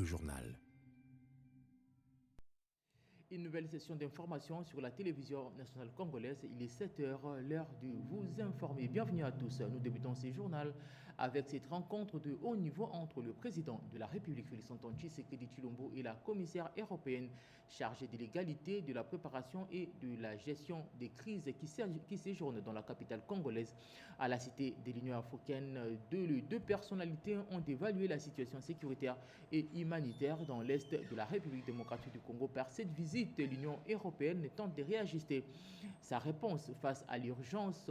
le journal. Une nouvelle session d'information sur la télévision nationale congolaise. Il est 7h, l'heure de vous informer. Bienvenue à tous. Nous débutons ce journal avec cette rencontre de haut niveau entre le président de la République, Félix-Antoine Tshisekedi Tshilombo, et la commissaire européenne chargée de l'égalité, de la préparation et de la gestion des crises qui séjournent dans la capitale congolaise. À la cité de l'Union africaine, les deux personnalités ont évalué la situation sécuritaire et humanitaire dans l'est de la République démocratique du Congo. Par cette visite, l'Union européenne tente de réajuster sa réponse face à l'urgence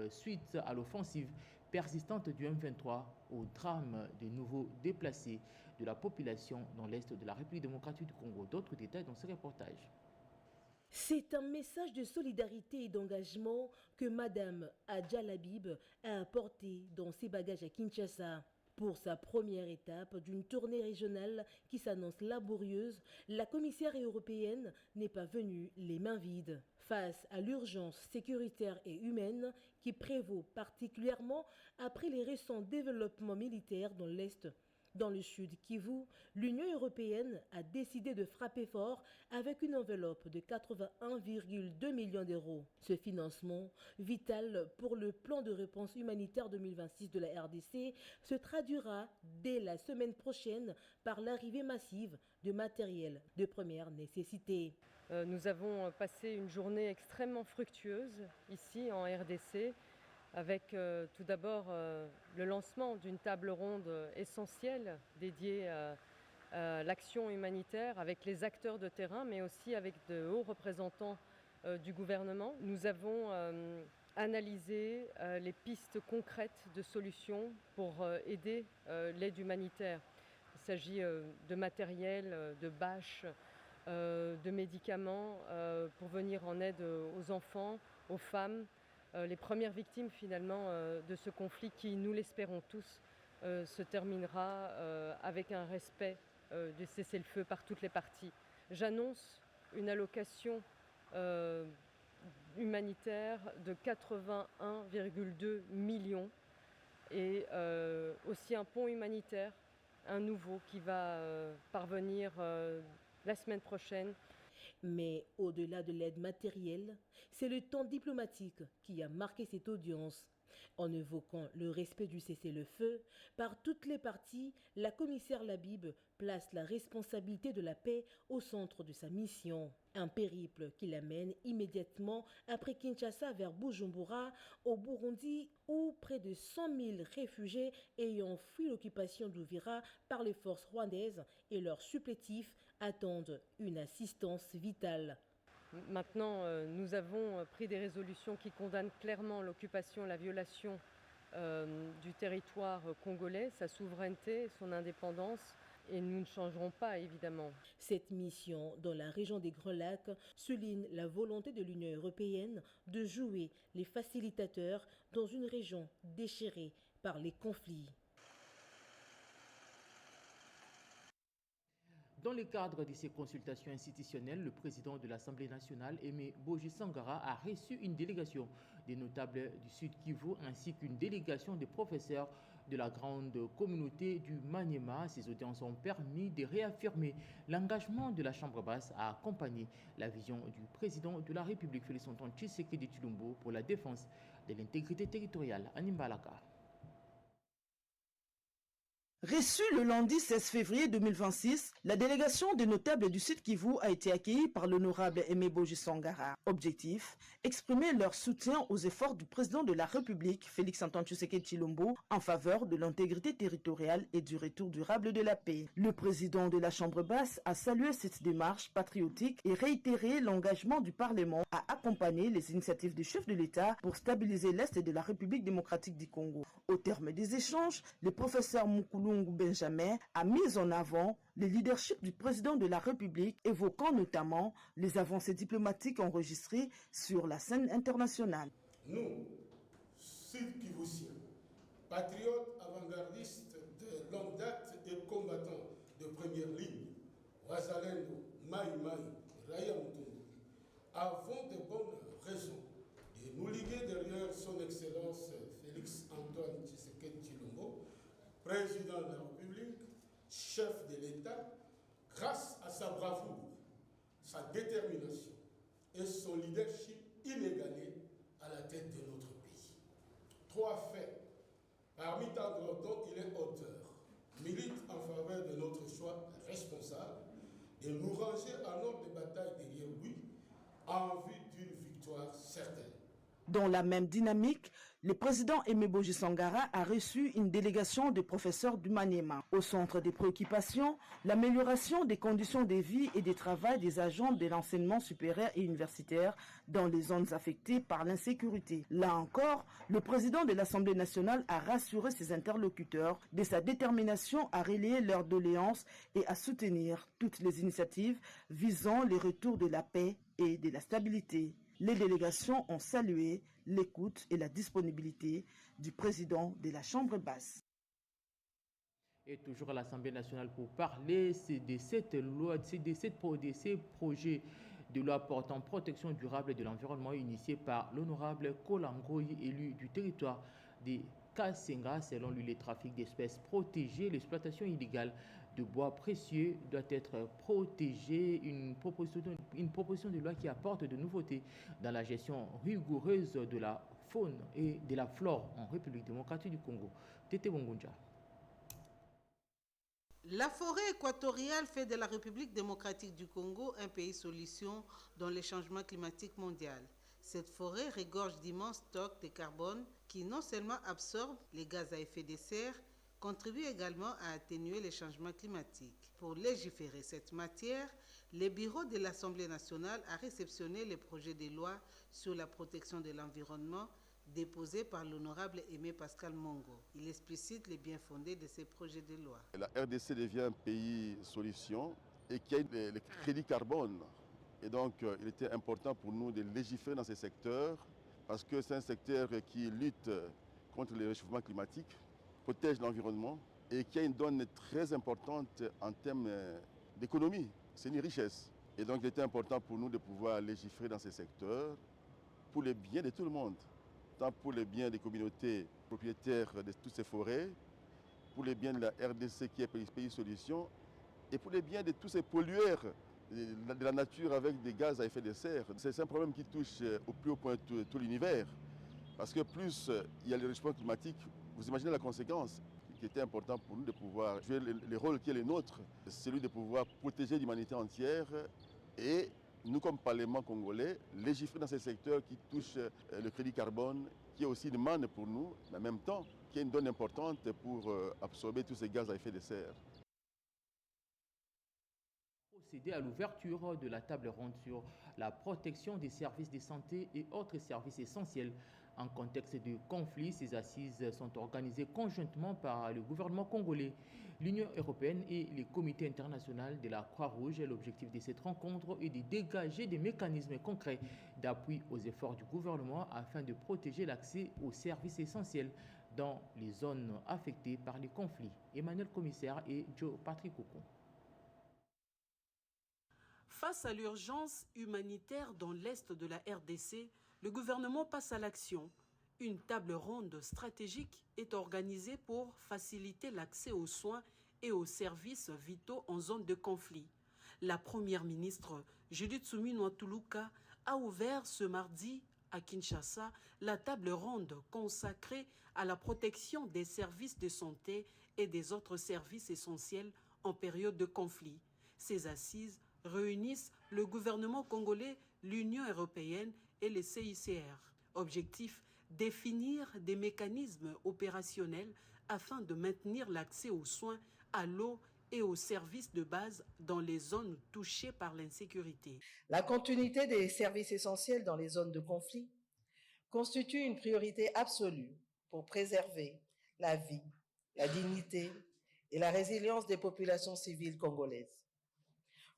suite à l'offensive persistante du M23 au drame des nouveaux déplacés de la population dans l'est de la République démocratique du Congo. D'autres détails dans ce reportage. C'est un message de solidarité et d'engagement que Madame Adja Labib a apporté dans ses bagages à Kinshasa. Pour sa première étape d'une tournée régionale qui s'annonce laborieuse, la commissaire européenne n'est pas venue les mains vides. Face à l'urgence sécuritaire et humaine qui prévaut particulièrement après les récents développements militaires dans l'Est. Dans le sud Kivu, l'Union européenne a décidé de frapper fort avec une enveloppe de 81,2 millions d'euros. Ce financement, vital pour le plan de réponse humanitaire 2026 de la RDC, se traduira dès la semaine prochaine par l'arrivée massive de matériel de première nécessité. Nous avons passé une journée extrêmement fructueuse ici en RDC, avec tout d'abord le lancement d'une table ronde essentielle dédiée à l'action humanitaire avec les acteurs de terrain, mais aussi avec de hauts représentants du gouvernement. Nous avons analysé les pistes concrètes de solutions pour aider l'aide humanitaire. Il s'agit de matériel, de bâches, de médicaments pour venir en aide aux enfants, aux femmes, les premières victimes finalement de ce conflit qui, nous l'espérons tous, se terminera avec un respect du cessez-le-feu par toutes les parties. J'annonce une allocation humanitaire de 81,2 millions et aussi un pont humanitaire, un nouveau qui va parvenir la semaine prochaine. Mais au-delà de l'aide matérielle, c'est le temps diplomatique qui a marqué cette audience. En évoquant le respect du cessez-le-feu, par toutes les parties, la commissaire Labib place la responsabilité de la paix au centre de sa mission. Un périple qui l'amène immédiatement après Kinshasa vers Bujumbura, au Burundi, où près de 100 000 réfugiés ayant fui l'occupation d'Uvira par les forces rwandaises et leurs supplétifs attendent une assistance vitale. Maintenant, nous avons pris des résolutions qui condamnent clairement l'occupation, la violation du territoire congolais, sa souveraineté, son indépendance. Et nous ne changerons pas, évidemment. Cette mission dans la région des Grands Lacs souligne la volonté de l'Union européenne de jouer les facilitateurs dans une région déchirée par les conflits. Dans le cadre de ces consultations institutionnelles, le président de l'Assemblée nationale, Aimé Boji Sangara, a reçu une délégation des notables du Sud Kivu ainsi qu'une délégation des professeurs de la grande communauté du Maniema. Ces audiences ont permis de réaffirmer l'engagement de la Chambre basse à accompagner la vision du président de la République, Félix-Antoine Tshisekedi Tshilombo, pour la défense de l'intégrité territoriale. Animbalaka. Reçue le lundi 16 février 2026, la délégation des notables du Sud Kivu a été accueillie par l'honorable Aimé Boji Sangara. Objectif, exprimer leur soutien aux efforts du président de la République, Félix-Antoine Tshisekedi Tshilombo, en faveur de l'intégrité territoriale et du retour durable de la paix. Le président de la Chambre basse a salué cette démarche patriotique et réitéré l'engagement du Parlement à accompagner les initiatives du chef de l'État pour stabiliser l'Est de la République démocratique du Congo. Au terme des échanges, le professeur Moukoulou Benjamin a mis en avant le leadership du président de la République, évoquant notamment les avancées diplomatiques enregistrées sur la scène internationale. Nous, Sud-Kivusiens, patriotes avant-gardistes de longue date et combattants de première ligne, Wazalendo, Mai Mai, Raya Mutungu, avons de bonnes raisons de nous liguer derrière son Excellence Félix-Antoine Tshisekedi Tshilombo, président de la République, chef de l'État, grâce à sa bravoure, sa détermination et son leadership inégalé à la tête de notre pays. 3 faits, parmi tant d'autres dont il est auteur, militent en faveur de notre choix responsable et nous ranger en ordre de bataille derrière lui en vue d'une victoire certaine. Dans la même dynamique, le président Aimé Boji Sangara a reçu une délégation de professeurs du Maniema. Au centre des préoccupations, l'amélioration des conditions de vie et de travail des agents de l'enseignement supérieur et universitaire dans les zones affectées par l'insécurité. Là encore, le président de l'Assemblée nationale a rassuré ses interlocuteurs de sa détermination à relayer leurs doléances et à soutenir toutes les initiatives visant le retour de la paix et de la stabilité. Les délégations ont salué l'écoute et la disponibilité du président de la Chambre basse. Et toujours à l'Assemblée nationale pour parler de ces projets de loi portant protection durable de l'environnement initié par l'honorable Kolangoy, élu du territoire de Kasenga. Selon lui, les trafics d'espèces protégées, l'exploitation illégale de bois précieux doit être protégée. Une proposition de loi qui apporte de nouveautés dans la gestion rigoureuse de la faune et de la flore en République démocratique du Congo. Tété Bongonja. La forêt équatoriale fait de la République démocratique du Congo un pays solution dans le changement climatique mondial. Cette forêt regorge d'immenses stocks de carbone qui non seulement absorbent les gaz à effet de serre, contribue également à atténuer les changements climatiques. Pour légiférer cette matière, le bureau de l'Assemblée nationale a réceptionné le projet de loi sur la protection de l'environnement déposé par l'honorable Aimé Pascal Mongo. Il explicite les biens fondés de ces projets de loi. La RDC devient un pays solution et qui a le crédit carbone. Et donc, il était important pour nous de légiférer dans ces secteurs parce que c'est un secteur qui lutte contre le réchauffement climatique, protège l'environnement et qui a une donne très importante en termes d'économie. C'est une richesse. Et donc il était important pour nous de pouvoir légiférer dans ces secteurs pour le bien de tout le monde, tant pour le bien des communautés propriétaires de toutes ces forêts, pour le bien de la RDC qui est pays solution et pour le bien de tous ces pollueurs de la nature avec des gaz à effet de serre. C'est un problème qui touche au plus haut point tout l'univers parce que plus il y a le réchauffement climatique, vous imaginez la conséquence qui était important pour nous de pouvoir jouer le rôle qui est le nôtre, celui de pouvoir protéger l'humanité entière et nous comme Parlement congolais, légiférer dans ces secteurs qui touchent le crédit carbone, qui est aussi une manne pour nous, mais en même temps qui est une donne importante pour absorber tous ces gaz à effet de serre. Procéder à l'ouverture de la table ronde sur la protection des services de santé et autres services essentiels. En contexte de conflit, ces assises sont organisées conjointement par le gouvernement congolais, l'Union européenne et les comités internationaux de la Croix-Rouge. L'objectif de cette rencontre est de dégager des mécanismes concrets d'appui aux efforts du gouvernement afin de protéger l'accès aux services essentiels dans les zones affectées par les conflits. Emmanuel Commissaire et Joe Patrick Ocon. Face à l'urgence humanitaire dans l'est de la RDC, le gouvernement passe à l'action. Une table ronde stratégique est organisée pour faciliter l'accès aux soins et aux services vitaux en zone de conflit. La première ministre, Judith Suminwa Tuluka, a ouvert ce mardi à Kinshasa la table ronde consacrée à la protection des services de santé et des autres services essentiels en période de conflit. Ces assises réunissent le gouvernement congolais, l'Union européenne et les CICR. Objectif, définir des mécanismes opérationnels afin de maintenir l'accès aux soins, à l'eau et aux services de base dans les zones touchées par l'insécurité. La continuité des services essentiels dans les zones de conflit constitue une priorité absolue pour préserver la vie, la dignité et la résilience des populations civiles congolaises.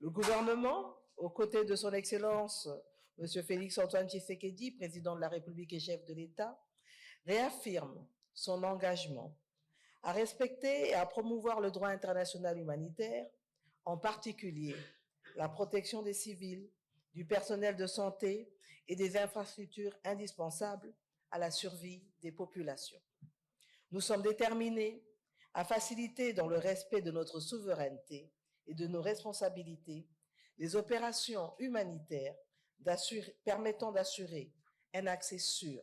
Le gouvernement, aux côtés de son Excellence M. Félix-Antoine Tshisekedi, président de la République et chef de l'État, réaffirme son engagement à respecter et à promouvoir le droit international humanitaire, en particulier la protection des civils, du personnel de santé et des infrastructures indispensables à la survie des populations. Nous sommes déterminés à faciliter dans le respect de notre souveraineté et de nos responsabilités les opérations humanitaires permettant d'assurer un accès sûr,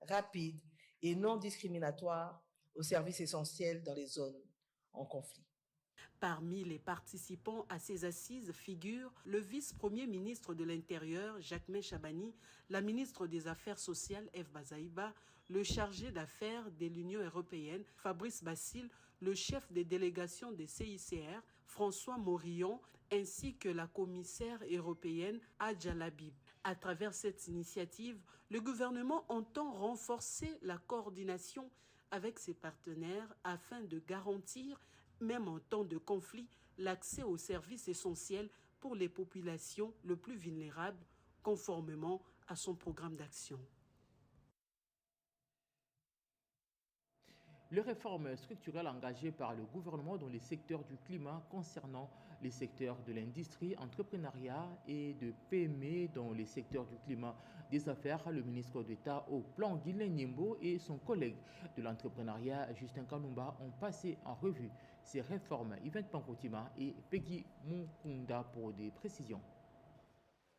rapide et non discriminatoire aux services essentiels dans les zones en conflit. Parmi les participants à ces assises figurent le vice-premier ministre de l'Intérieur, Jacquemain Chabani, la ministre des Affaires sociales, Eve Bazaïba, le chargé d'affaires de l'Union européenne, Fabrice Bassile, le chef des délégations des CICR, François Morillon, ainsi que la commissaire européenne, Adja Labib. À travers cette initiative, le gouvernement entend renforcer la coordination avec ses partenaires afin de garantir, même en temps de conflit, l'accès aux services essentiels pour les populations les plus vulnérables, conformément à son programme d'action. Les réformes structurelles engagées par le gouvernement dans les secteurs du climat concernant les secteurs de l'industrie, entrepreneuriat et de PME dans les secteurs du climat des affaires, le ministre d'État au plan Guylain Nimbo et son collègue de l'entrepreneuriat Justin Kanumba ont passé en revue ces réformes. Yvette Pankoutima et Peggy Mukunda pour des précisions.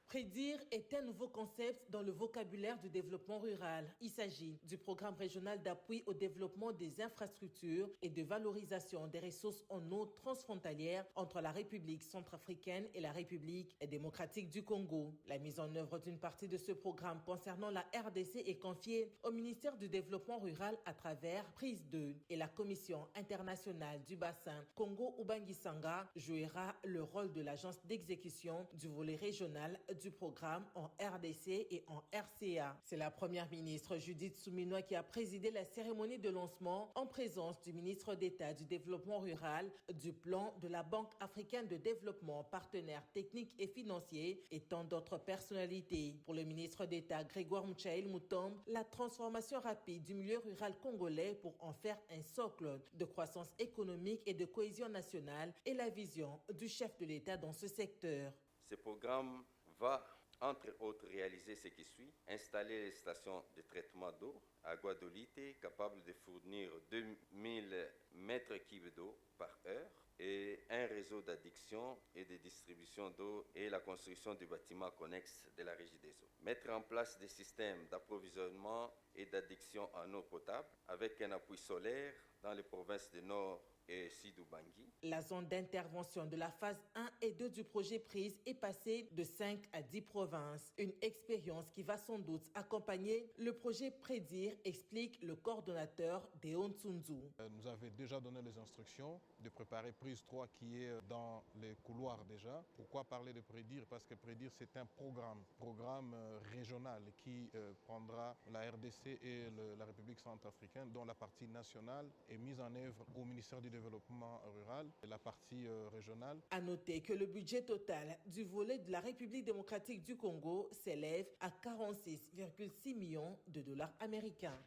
Prédire est un nouveau concept dans le vocabulaire du développement rural. Il s'agit du programme régional d'appui au développement des infrastructures et de valorisation des ressources en eau transfrontalières entre la République centrafricaine et la République démocratique du Congo. La mise en œuvre d'une partie de ce programme concernant la RDC est confiée au ministère du Développement rural à travers Prise 2 et la Commission internationale du bassin Congo-Ubangi-Sanga jouera le rôle de l'agence d'exécution du volet régional du programme en RDC et en RCA. C'est la première ministre Judith Souminois qui a présidé la cérémonie de lancement en présence du ministre d'État du Développement rural, du plan de la Banque africaine de développement, partenaire technique et financier et tant d'autres personnalités. Pour le ministre d'État Grégoire Mchaïl Moutombe, la transformation rapide du milieu rural congolais pour en faire un socle de croissance économique et de cohésion nationale est la vision du chef de l'État dans ce secteur. Ce programme va, entre autres, réaliser ce qui suit: installer les stations de traitement d'eau à Guadolite, capables de fournir 2000 mètres cubes d'eau par heure, et un réseau d'adduction et de distribution d'eau et la construction du bâtiment connexe de la Régie des eaux. Mettre en place des systèmes d'approvisionnement et d'adduction en eau potable avec un appui solaire dans les provinces du Nord et Sud-Ubangi. La zone d'intervention de la phase 1 et 2 du projet Prise est passée de 5 à 10 provinces. Une expérience qui va sans doute accompagner le projet Prédire, explique le coordonnateur Deon Tsunzu. Nous avons déjà donné les instructions de préparer Prise 3 qui est dans les couloirs déjà. Pourquoi parler de Prédire? Parce que Prédire, c'est un programme régional qui prendra la RDC et la République centrafricaine, dont la partie nationale est mise en œuvre au ministère du Développement rural et la partie régionale. À noter que le budget total du volet de la République démocratique du Congo s'élève à 46,6 millions de dollars américains.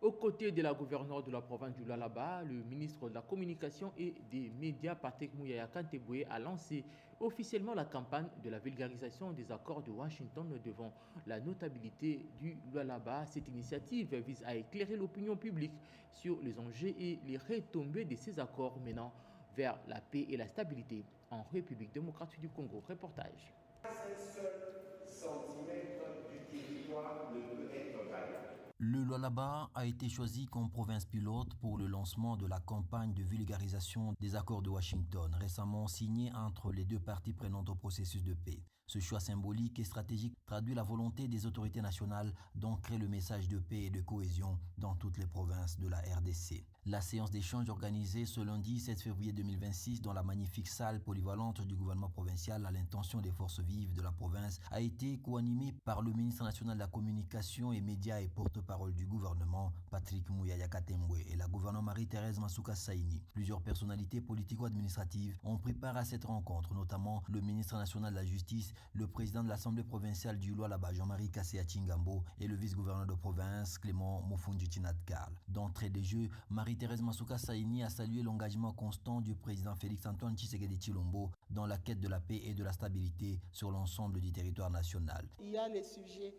Aux côtés de la gouverneure de la province du Lualaba, le ministre de la Communication et des Médias, Patrick Mouyaya Kanteboué, a lancé officiellement la campagne de la vulgarisation des accords de Washington devant la notabilité du Lualaba. Cette initiative vise à éclairer l'opinion publique sur les enjeux et les retombées de ces accords menant vers la paix et la stabilité en République démocratique du Congo. Reportage. Un seul centimètre du territoire ne peut être valable. Le Lualaba a été choisi comme province pilote pour le lancement de la campagne de vulgarisation des accords de Washington, récemment signés entre les deux parties prenantes au processus de paix. Ce choix symbolique et stratégique traduit la volonté des autorités nationales d'ancrer le message de paix et de cohésion dans toutes les provinces de la RDC. La séance d'échange organisée ce lundi 7 février 2026 dans la magnifique salle polyvalente du gouvernement provincial à l'intention des forces vives de la province a été co-animée par le ministre national de la Communication et Médias et porte-parole du gouvernement Patrick Mouyaya Katemboué et la gouverneure Marie-Thérèse Masuka Saini. Plusieurs personnalités politico-administratives ont pris part à cette rencontre, notamment le ministre national de la Justice, le président de l'Assemblée provinciale du Lualaba Jean-Marie Kasséa Chingambo et le vice-gouverneur de province Clément Mofundu Chinadkal. D'entrée des jeux, Marie-Thérèse Masuka Saini a salué l'engagement constant du président Félix-Antoine Tshisekedi Tshilombo dans la quête de la paix et de la stabilité sur l'ensemble du territoire national. Il y a les sujets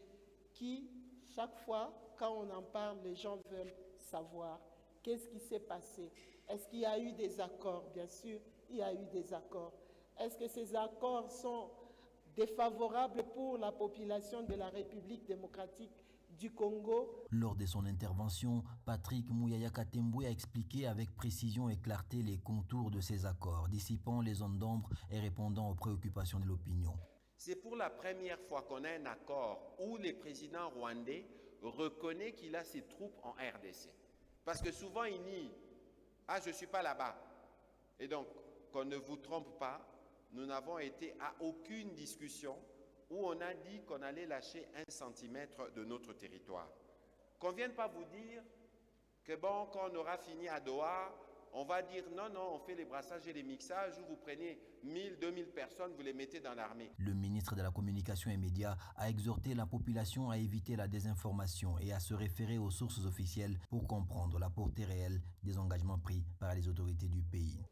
qui, chaque fois, quand on en parle, les gens veulent savoir. Qu'est-ce qui s'est passé? Est-ce qu'il y a eu des accords? Bien sûr, il y a eu des accords. Est-ce que ces accords sont défavorables pour la population de la République démocratique du Congo? Lors de son intervention, Patrick Mouyaya Katembwe a expliqué avec précision et clarté les contours de ces accords, dissipant les zones d'ombre et répondant aux préoccupations de l'opinion. C'est pour la première fois qu'on a un accord où le président rwandais reconnaît qu'il a ses troupes en RDC. Parce que souvent il nie « Ah, je ne suis pas là-bas ». Et donc, qu'on ne vous trompe pas, nous n'avons été à aucune discussion où on a dit qu'on allait lâcher 1 centimètre de notre territoire. Qu'on ne vienne pas vous dire que bon, quand on aura fini à Doha, on va dire non, on fait les brassages et les mixages où vous prenez 1000, 2000 personnes, vous les mettez dans l'armée. Le ministre de la Communication et Médias a exhorté la population à éviter la désinformation et à se référer aux sources officielles pour comprendre la portée réelle des engagements pris par les autorités du pays.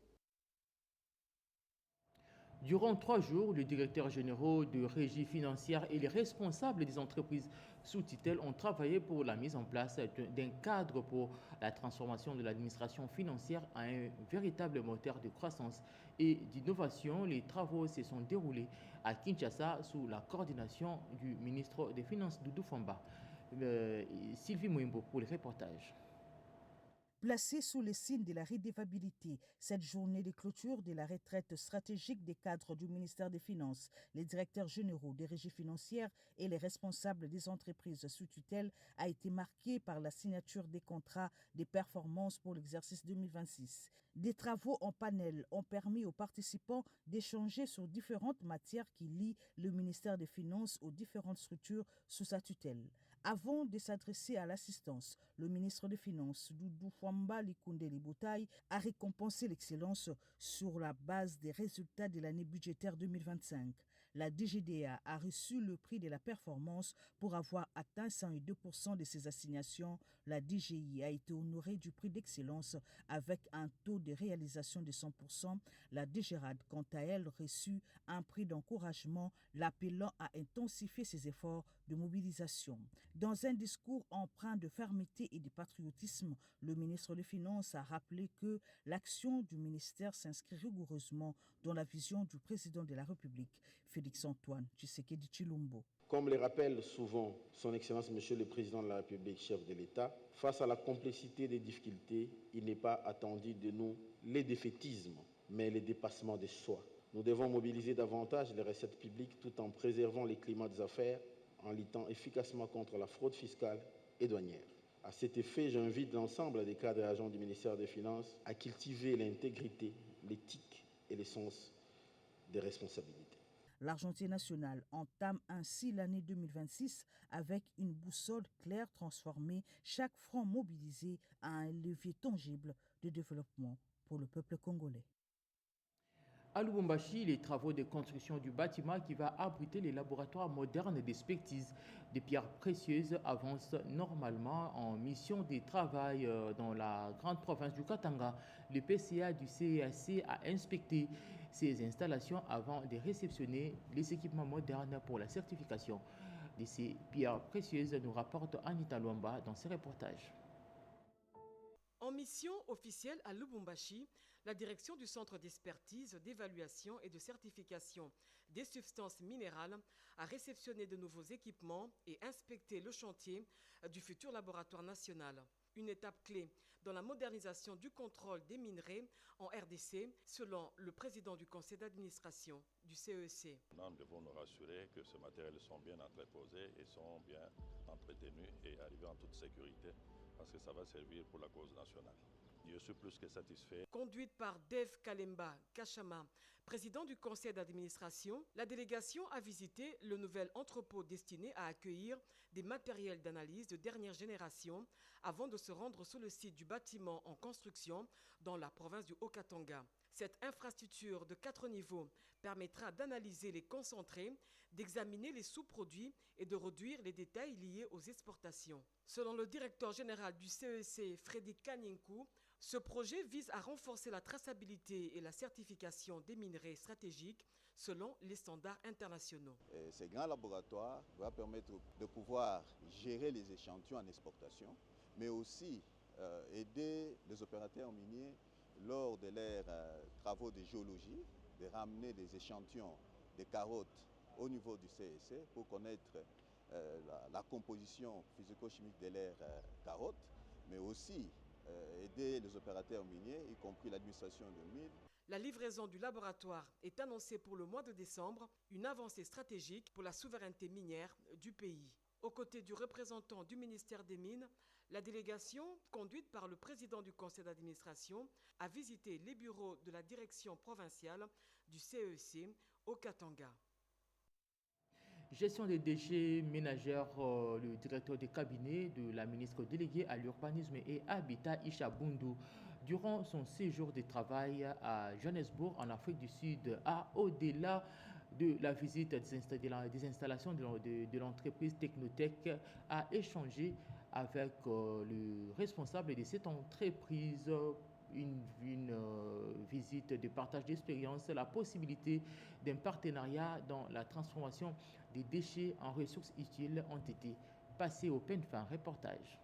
Durant 3 jours, les directeurs généraux de régie financière et les responsables des entreprises sous tutelle ont travaillé pour la mise en place d'un cadre pour la transformation de l'administration financière en un véritable moteur de croissance et d'innovation. Les travaux se sont déroulés à Kinshasa sous la coordination du ministre des Finances Doudou Famba. Sylvie Mouimbo pour le reportage. Placée sous le signe de la redevabilité, cette journée de clôture de la retraite stratégique des cadres du ministère des Finances, les directeurs généraux des régies financières et les responsables des entreprises sous tutelle a été marquée par la signature des contrats de performance pour l'exercice 2026. Des travaux en panel ont permis aux participants d'échanger sur différentes matières qui lient le ministère des Finances aux différentes structures sous sa tutelle. Avant de s'adresser à l'assistance, le ministre des Finances, Doudou Famba Likundeli Boutaï, a récompensé l'excellence sur la base des résultats de l'année budgétaire 2025. La DGDA a reçu le prix de la performance pour avoir atteint 102% de ses assignations. La DGI a été honorée du prix d'excellence avec un taux de réalisation de 100%. La DGRAD, quant à elle, reçut un prix d'encouragement, l'appelant à intensifier ses efforts de mobilisation. Dans un discours empreint de fermeté et de patriotisme, le ministre des Finances a rappelé que l'action du ministère s'inscrit rigoureusement dans la vision du président de la République, Félix-Antoine Tshisekedi Tshilombo. Comme le rappelle souvent son Excellence Monsieur le Président de la République, chef de l'État, face à la complexité des difficultés, il n'est pas attendu de nous le défaitisme, mais le dépassement de soi. Nous devons mobiliser davantage les recettes publiques tout en préservant les climats des affaires, en luttant efficacement contre la fraude fiscale et douanière. À cet effet, j'invite l'ensemble des cadres et agents du ministère des Finances à cultiver l'intégrité, l'éthique et le sens des responsabilités. L'Argentier national entame ainsi l'année 2026 avec une boussole claire transformée, chaque franc mobilisé à un levier tangible de développement pour le peuple congolais. À Lubumbashi, les travaux de construction du bâtiment qui va abriter les laboratoires modernes d'expertise des pierres précieuses avancent normalement en mission de travail dans la grande province du Katanga. Le PCA du CEAC a inspecté ces installations avant de réceptionner les équipements modernes pour la certification de ces pierres précieuses, nous rapporte Anita Luamba dans ses reportages. En mission officielle à Lubumbashi, la direction du Centre d'expertise, d'évaluation et de certification des substances minérales a réceptionné de nouveaux équipements et inspecté le chantier du futur laboratoire national. Une étape clé dans la modernisation du contrôle des minerais en RDC, selon le président du conseil d'administration du CEC. Nous devons nous rassurer que ces matériels sont bien entreposés et sont bien entretenus et arrivés en toute sécurité, parce que ça va servir pour la cause nationale. Je suis plus que satisfait. Conduite par Dave Kalemba Kachama, président du conseil d'administration, la délégation a visité le nouvel entrepôt destiné à accueillir des matériels d'analyse de dernière génération avant de se rendre sur le site du bâtiment en construction dans la province du Haut-Katanga. Cette infrastructure de 4 niveaux permettra d'analyser les concentrés, d'examiner les sous-produits et de réduire les détails liés aux exportations. Selon le directeur général du CEC, Freddy Kanyinku, ce projet vise à renforcer la traçabilité et la certification des minerais stratégiques selon les standards internationaux. Ces grands laboratoires vont permettre de pouvoir gérer les échantillons en exportation, mais aussi aider les opérateurs miniers lors de leurs travaux de géologie, de ramener des échantillons de carottes au niveau du CSC pour connaître la composition physico-chimique de leurs carottes, mais aussi aider les opérateurs miniers, y compris l'administration de mines. La livraison du laboratoire est annoncée pour le mois de décembre, une avancée stratégique pour la souveraineté minière du pays. Aux côtés du représentant du ministère des Mines, la délégation, conduite par le président du conseil d'administration, a visité les bureaux de la direction provinciale du CEC au Katanga. Gestion des déchets ménagers, le directeur de cabinet de la ministre déléguée à l'urbanisme et habitat Isha Bundu, durant son séjour de travail à Johannesburg en Afrique du Sud, a, au-delà de la visite des installations de l'entreprise Technotech, a échangé avec le responsable de cette entreprise, une visite de partage d'expérience, la possibilité d'un partenariat dans la transformation des déchets en ressources utiles ont été passés au peigne fin. Reportage.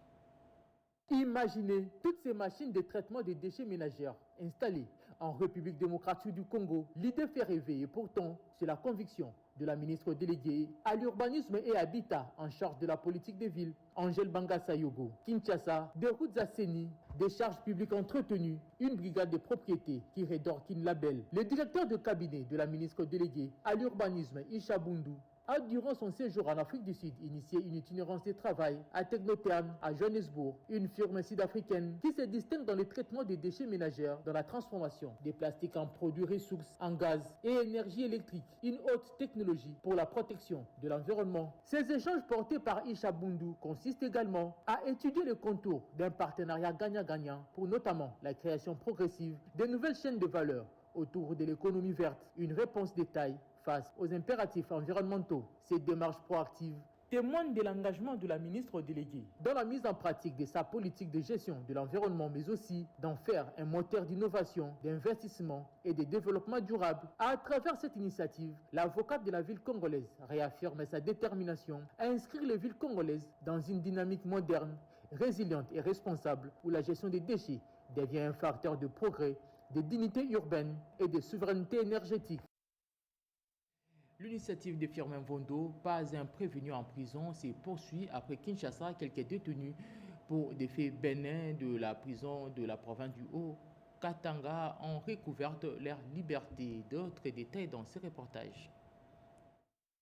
Imaginez toutes ces machines de traitement des déchets ménagers installées en République démocratique du Congo. L'idée fait rêver et pourtant, c'est la conviction de la ministre déléguée à l'urbanisme et habitat en charge de la politique des villes, Angèle Bangassayogo. Kinshasa, des routes assainies, des charges publiques entretenues, une brigade de propriété qui redorkine label. Le directeur de cabinet de la ministre déléguée à l'urbanisme, Isha Bundu, a, durant son séjour en Afrique du Sud, initié une itinérance de travail à Technotherm, à Johannesburg, une firme sud-africaine qui se distingue dans le traitement des déchets ménagers, dans la transformation des plastiques en produits ressources, en gaz et énergie électrique, une haute technologie pour la protection de l'environnement. Ces échanges portés par Isha Bundu consistent également à étudier le contour d'un partenariat gagnant-gagnant pour notamment la création progressive de nouvelles chaînes de valeur autour de l'économie verte, une réponse de taille face aux impératifs environnementaux. Ces démarches proactives témoignent de l'engagement de la ministre déléguée dans la mise en pratique de sa politique de gestion de l'environnement, mais aussi d'en faire un moteur d'innovation, d'investissement et de développement durable. À travers cette initiative, l'avocate de la ville congolaise réaffirme sa détermination à inscrire les villes congolaises dans une dynamique moderne, résiliente et responsable où la gestion des déchets devient un facteur de progrès, de dignité urbaine et de souveraineté énergétique. L'initiative de Firmin Vondo, pas un prévenu en prison, se poursuit après Kinshasa. Quelques détenus pour des faits bénins de la prison de la province du Haut-Katanga ont recouvert leur liberté. D'autres détails dans ce reportage.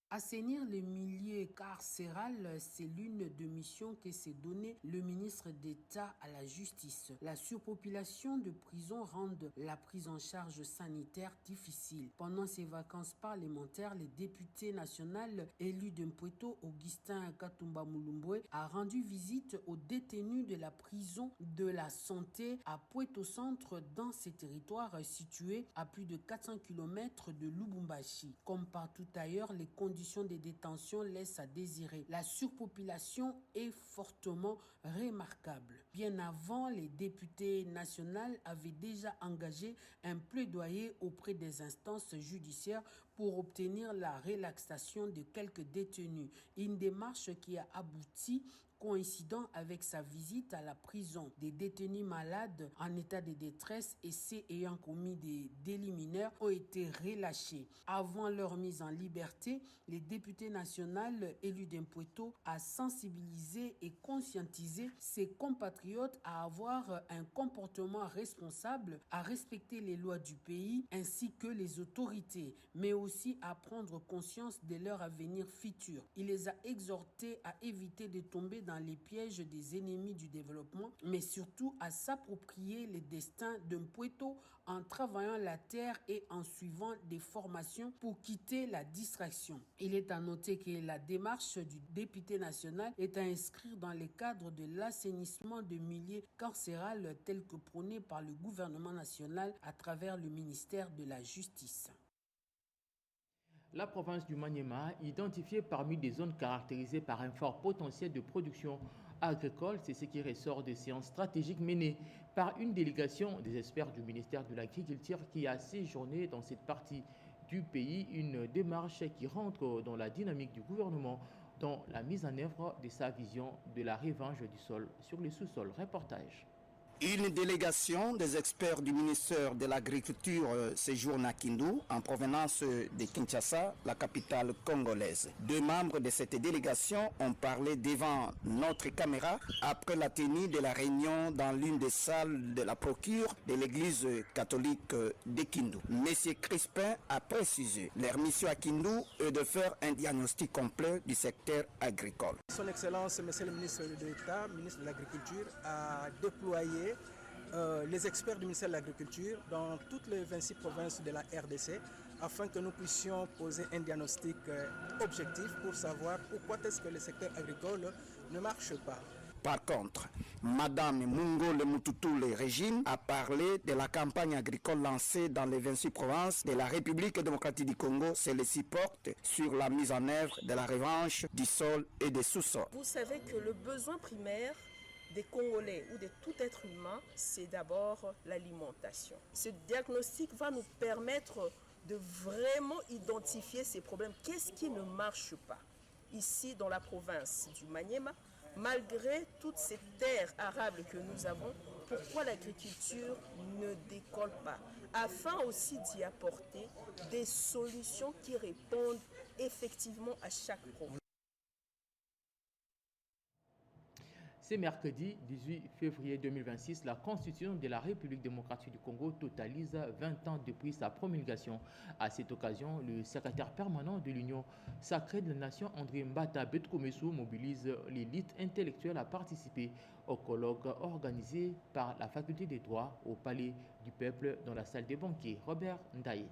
Assainir le milieu carcéral, c'est l'une des missions que s'est donnée le ministre d'État à la justice. La surpopulation de prisons rend la prise en charge sanitaire difficile. Pendant ses vacances parlementaires, le député national élu d'Mpweto, Augustin Katumba Mulumbwe, a rendu visite aux détenus de la prison de la santé à Pweto Centre dans ces territoires situés à plus de 400 km de Lubumbashi. Comme partout ailleurs, les conditions des détentions laissent à désirer. La surpopulation est fortement remarquable. Bien avant, les députés nationaux avaient déjà engagé un plaidoyer auprès des instances judiciaires pour obtenir la relaxation de quelques détenus. Une démarche qui a abouti coïncidant avec sa visite à la prison. Des détenus malades en état de détresse et ceux ayant commis des délits mineurs ont été relâchés. Avant leur mise en liberté, les députés nationaux élus d'Mpweto a sensibilisé et conscientisé ses compatriotes à avoir un comportement responsable, à respecter les lois du pays ainsi que les autorités, mais aussi à prendre conscience de leur avenir futur. Il les a exhortés à éviter de tomber dans les pièges des ennemis du développement, mais surtout à s'approprier le destin d'Mpweto en travaillant la terre et en suivant des formations pour quitter la distraction. Il est à noter que la démarche du député national est à inscrire dans le cadre de l'assainissement de milieux carcéral tel que prôné par le gouvernement national à travers le ministère de la Justice. La province du Maniema, identifiée parmi des zones caractérisées par un fort potentiel de production agricole, c'est ce qui ressort des séances stratégiques menées par une délégation des experts du ministère de l'Agriculture qui a séjourné dans cette partie du pays, une démarche qui rentre dans la dynamique du gouvernement dans la mise en œuvre de sa vision de la revanche du sol sur les sous-sols. Reportage. Une délégation des experts du ministère de l'Agriculture séjourne à Kindu en provenance de Kinshasa, la capitale congolaise. 2 membres de cette délégation ont parlé devant notre caméra après la tenue de la réunion dans l'une des salles de la procure de l'église catholique de Kindu. Monsieur Crispin a précisé leur mission à Kindu est de faire un diagnostic complet du secteur agricole. Son Excellence, Monsieur le ministre de l'État, ministre de l'Agriculture, a déployé les experts du ministère de l'Agriculture dans toutes les 26 provinces de la RDC afin que nous puissions poser un diagnostic objectif pour savoir pourquoi est-ce que le secteur agricole ne marche pas. Par contre, Madame Mungole Mututule Régine a parlé de la campagne agricole lancée dans les 26 provinces de la République démocratique du Congo. Celle-ci porte sur la mise en œuvre de la revanche du sol et des sous-sols. Vous savez que le besoin primaire des Congolais ou de tout être humain, c'est d'abord l'alimentation. Ce diagnostic va nous permettre de vraiment identifier ces problèmes. Qu'est-ce qui ne marche pas ici dans la province du Maniema, malgré toutes ces terres arables que nous avons, pourquoi l'agriculture ne décolle pas, afin aussi d'y apporter des solutions qui répondent effectivement à chaque problème. C'est mercredi 18 février 2026, la Constitution de la République démocratique du Congo totalise 20 ans depuis sa promulgation. À cette occasion, le secrétaire permanent de l'Union sacrée de la Nation, André Mbata Betkomesso, mobilise l'élite intellectuelle à participer au colloque organisé par la Faculté des droits au Palais du Peuple dans la salle des banquets. Robert Ndaye.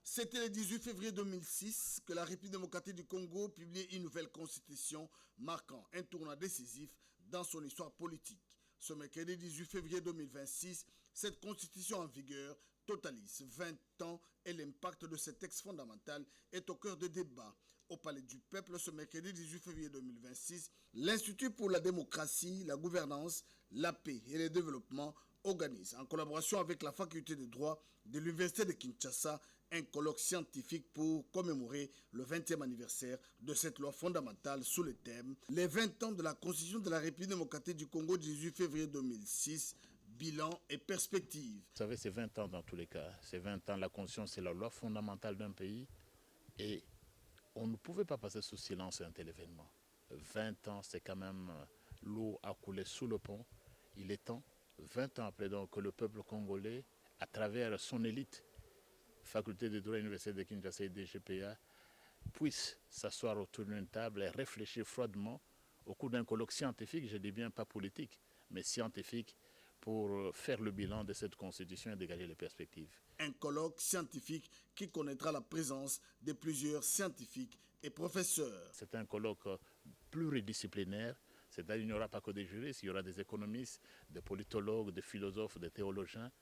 C'était le 18 février 2006 que la République démocratique du Congo publiait une nouvelle constitution marquant un tournant décisif dans son histoire politique. Ce mercredi 18 février 2026, cette constitution en vigueur totalise 20 ans et l'impact de ce texte fondamental est au cœur des débats. Au Palais du Peuple, ce mercredi 18 février 2026, l'Institut pour la démocratie, la gouvernance, la paix et le développement organise, en collaboration avec la Faculté de droit de l'Université de Kinshasa, un colloque scientifique pour commémorer le 20e anniversaire de cette loi fondamentale sous le thème « Les 20 ans de la Constitution de la République démocratique du Congo 18 février 2006, bilan et perspective ». Vous savez, c'est 20 ans dans tous les cas. C'est 20 ans, la Constitution, c'est la loi fondamentale d'un pays et on ne pouvait pas passer sous silence un tel événement. 20 ans, c'est quand même l'eau a coulé sous le pont. Il est temps, 20 ans après donc, que le peuple congolais, à travers son élite, Faculté de droit, Université de Kinshasa et DGPA, puisse s'asseoir autour d'une table et réfléchir froidement au cours d'un colloque scientifique, je dis bien pas politique, mais scientifique, pour faire le bilan de cette constitution et dégager les perspectives. Un colloque scientifique qui connaîtra la présence de plusieurs scientifiques et professeurs. C'est un colloque pluridisciplinaire, c'est-à-dire qu'il n'y aura pas que des juristes, il y aura des économistes, des politologues, des philosophes, des théologiens,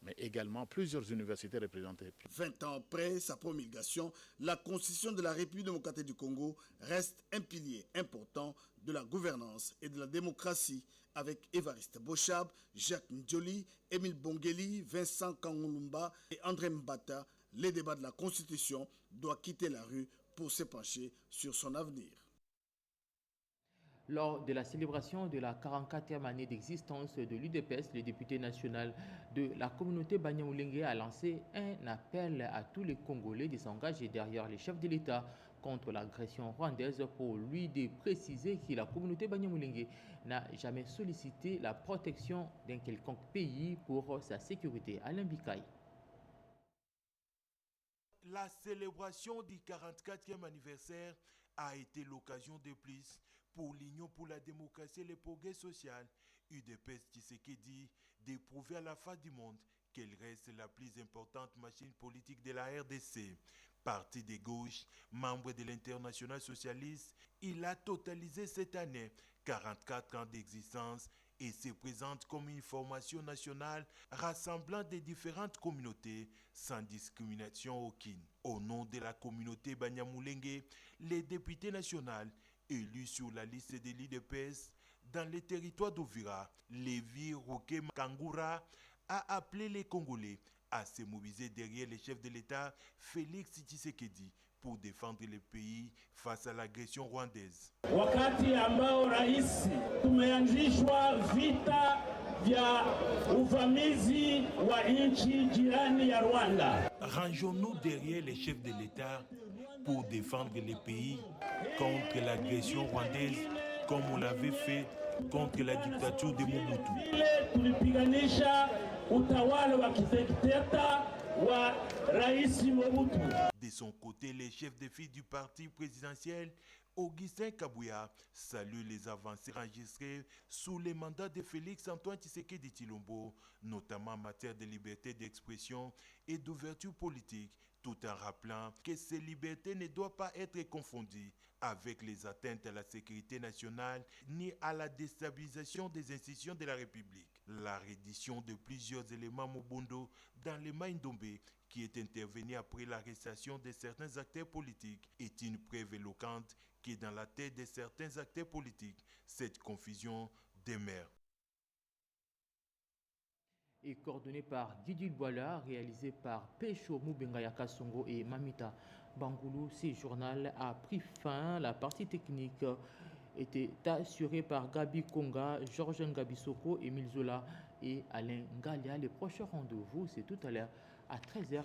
mais également plusieurs universités représentées. 20 ans après sa promulgation, la Constitution de la République démocratique du Congo reste un pilier important de la gouvernance et de la démocratie, avec Évariste Bochab, Jacques Ndjoli, Émile Bongeli, Vincent Kangolumba et André Mbata. Les débats de la Constitution doivent quitter la rue pour se pencher sur son avenir. Lors de la célébration de la 44e année d'existence de l'UDPS, le député national de la communauté Banyamulenge a lancé un appel à tous les Congolais de s'engager derrière les chefs de l'État contre l'agression rwandaise pour lui de préciser que la communauté Banyamulenge n'a jamais sollicité la protection d'un quelconque pays pour sa sécurité. Alain Bikaï. La célébration du 44e anniversaire a été l'occasion de plus pour l'Union pour la démocratie et le progrès social, UDPS Tshisekedi, de prouver à la face du monde qu'elle reste la plus importante machine politique de la RDC. Parti de gauche, membre de l'Internationale socialiste, il a totalisé cette année 44 ans d'existence et se présente comme une formation nationale rassemblant des différentes communautés sans discrimination aucune. Au nom de la communauté Banyamulenge, les députés nationaux élus sur la liste de l'UDPS dans les territoires d'Uvira, Lévi Roque Kangura a appelé les Congolais à se mobiliser derrière le chef de l'État, Félix Tshisekedi, pour défendre le pays face à l'agression rwandaise. Wakati ambao rais tumeanzishwa vita vya uvamizi wa nchi jirani ya Rwanda. Rangeons-nous derrière les chefs de l'État pour défendre le pays contre l'agression rwandaise comme on l'avait fait contre la dictature de Mobutu. Tulipiganisha utawala wa kidikteta wa Rais Mobutu. De son côté, les chefs de file du parti présidentiel, Augustin Kabouya, salue les avancées enregistrées sous les mandats de Félix-Antoine Tshisekedi Tshilombo, notamment en matière de liberté d'expression et d'ouverture politique, tout en rappelant que ces libertés ne doivent pas être confondues avec les atteintes à la sécurité nationale ni à la déstabilisation des institutions de la République. La reddition de plusieurs éléments Mobondo dans les Maïndombe, qui est intervenu après l'arrestation de certains acteurs politiques, est une preuve éloquente que dans la tête de certains acteurs politiques, cette confusion demeure. Et coordonné par Didi Boila, réalisé par Pécho Moubengaya Kasongo et Mamita Bangoulou, ce journal a pris fin. La partie technique était assurée par Gabi Konga, Georges Ngabisoko, Émile Zola et Alain Ngalia. Les prochains rendez-vous, c'est tout à l'heure à 13h.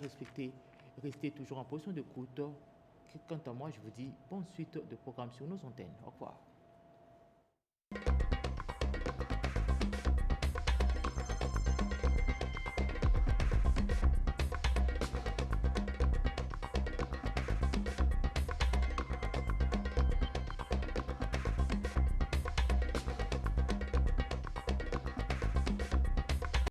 Restez toujours en position d'écoute. Quant à moi, je vous dis bonne suite de programme sur nos antennes. Au revoir.